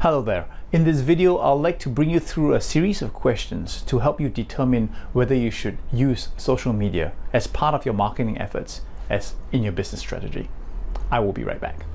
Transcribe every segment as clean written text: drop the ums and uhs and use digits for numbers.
Hello there. In this video, I'd like to bring you through a series of questions to help you determine whether you should use social media as part of your marketing efforts as in your business strategy. I will be right back.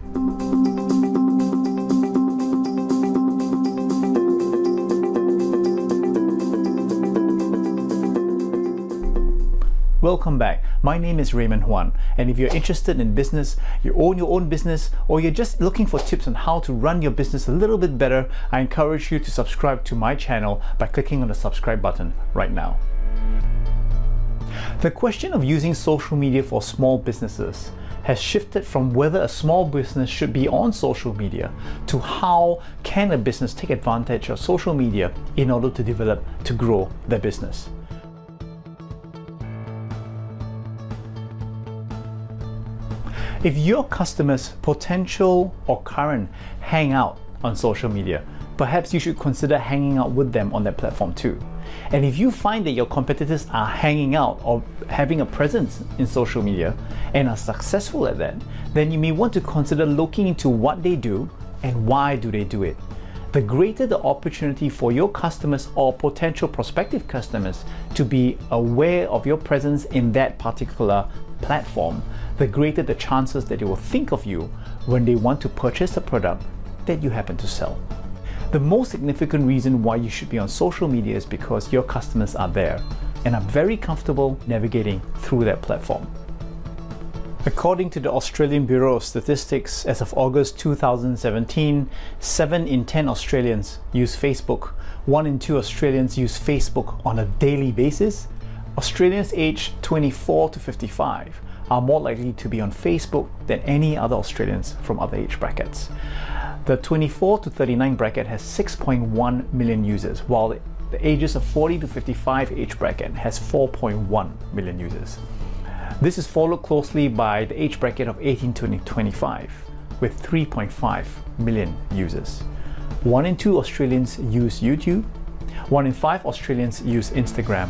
Welcome back. My name is Raymond Huan, and if you're interested in business, you own your own business, or you're just looking for tips on how to run your business a little bit better, I encourage you to subscribe to my channel by clicking on the subscribe button right now. The question of using social media for small businesses has shifted from whether a small business should be on social media to how can a business take advantage of social media in order to grow their business. If your customers, potential or current, hang out on social media, perhaps you should consider hanging out with them on that platform too. And if you find that your competitors are hanging out or having a presence in social media and are successful at that, then you may want to consider looking into what they do and why do they do it. The greater the opportunity for your customers or potential prospective customers to be aware of your presence in that particular platform, the greater the chances that they will think of you when they want to purchase a product that you happen to sell. The most significant reason why you should be on social media is because your customers are there and are very comfortable navigating through that platform. According to the Australian Bureau of Statistics, as of August 2017, 7 in 10 Australians use Facebook. 1 in 2 Australians use Facebook on a daily basis. Australians aged 24 to 55 are more likely to be on Facebook than any other Australians from other age brackets. The 24 to 39 bracket has 6.1 million users, while the ages of 40 to 55 age bracket has 4.1 million users. This is followed closely by the age bracket of 18 to 25 with 3.5 million users. 1 in 2 Australians use YouTube, 1 in 5 Australians use Instagram,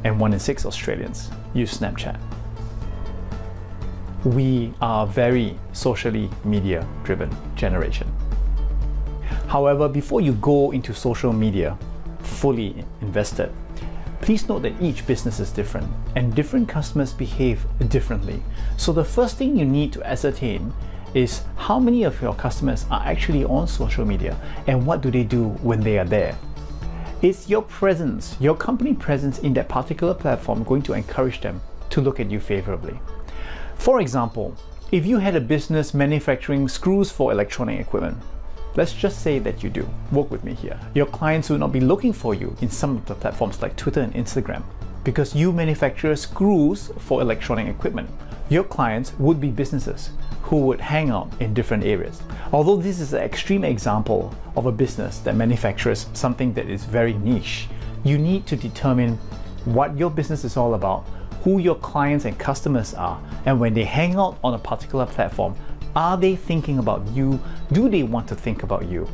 and 1 in 6 Australians use Snapchat. We are a very socially media driven generation. However, before you go into social media fully invested, please note that each business is different and different customers behave differently. So the first thing you need to ascertain is how many of your customers are actually on social media and what do they do when they are there. Is your presence, your company presence in that particular platform going to encourage them to look at you favorably? For example, if you had a business manufacturing screws for electronic equipment, let's just say that you do. Work with me here. Your clients will not be looking for you in some of the platforms like Twitter and Instagram because you manufacture screws for electronic equipment. Your clients would be businesses who would hang out in different areas. Although this is an extreme example of a business that manufactures something that is very niche, you need to determine what your business is all about, who your clients and customers are, and when they hang out on a particular platform, are they thinking about you? Do they want to think about you?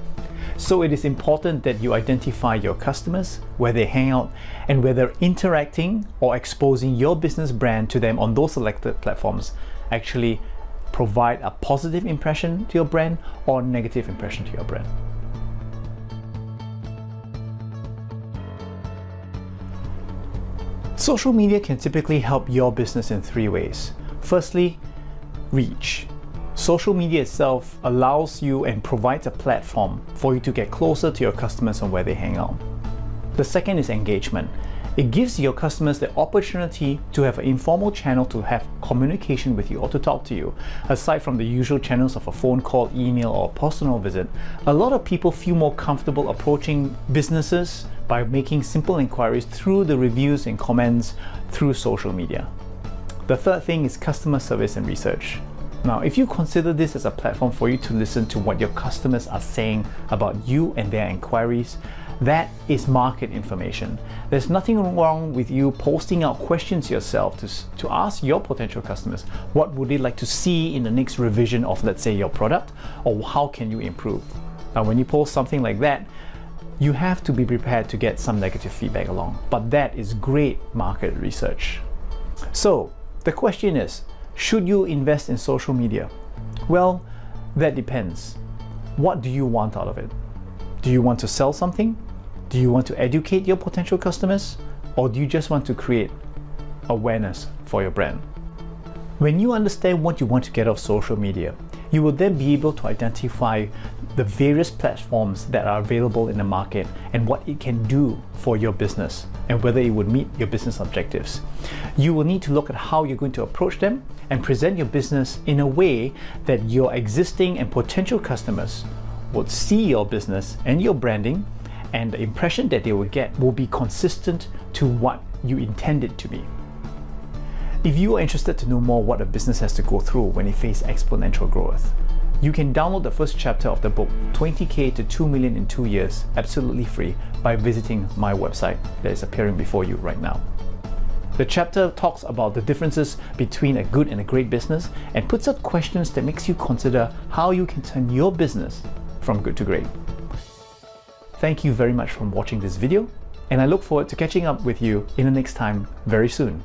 So it is important that you identify your customers, where they hang out, and whether interacting or exposing your business brand to them on those selected platforms actually provide a positive impression to your brand or negative impression to your brand. Social media can typically help your business in 3 ways. Firstly, reach. Social media itself allows you and provides a platform for you to get closer to your customers and where they hang out. The second is engagement. It gives your customers the opportunity to have an informal channel to have communication with you or to talk to you. Aside from the usual channels of a phone call, email, or personal visit, a lot of people feel more comfortable approaching businesses by making simple inquiries through the reviews and comments through social media. The third thing is customer service and research. Now, if you consider this as a platform for you to listen to what your customers are saying about you and their inquiries, that is market information. There's nothing wrong with you posting out questions yourself to ask your potential customers what would they like to see in the next revision of, let's say, your product, or how can you improve. Now, when you post something like that, you have to be prepared to get some negative feedback along, but that is great market research. So the question is, should you invest in social media? Well, that depends. What do you want out of it? Do you want to sell something? Do you want to educate your potential customers? Or do you just want to create awareness for your brand? When you understand what you want to get out of social media, you will then be able to identify the various platforms that are available in the market and what it can do for your business and whether it would meet your business objectives. You will need to look at how you're going to approach them and present your business in a way that your existing and potential customers would see your business and your branding, and the impression that they will get will be consistent to what you intend it to be. If you are interested to know more what a business has to go through when it faces exponential growth, you can download the first chapter of the book, 20K to 2 million in 2 years, absolutely free, by visiting my website that is appearing before you right now. The chapter talks about the differences between a good and a great business and puts out questions that makes you consider how you can turn your business from good to great. Thank you very much for watching this video, and I look forward to catching up with you in the next time very soon.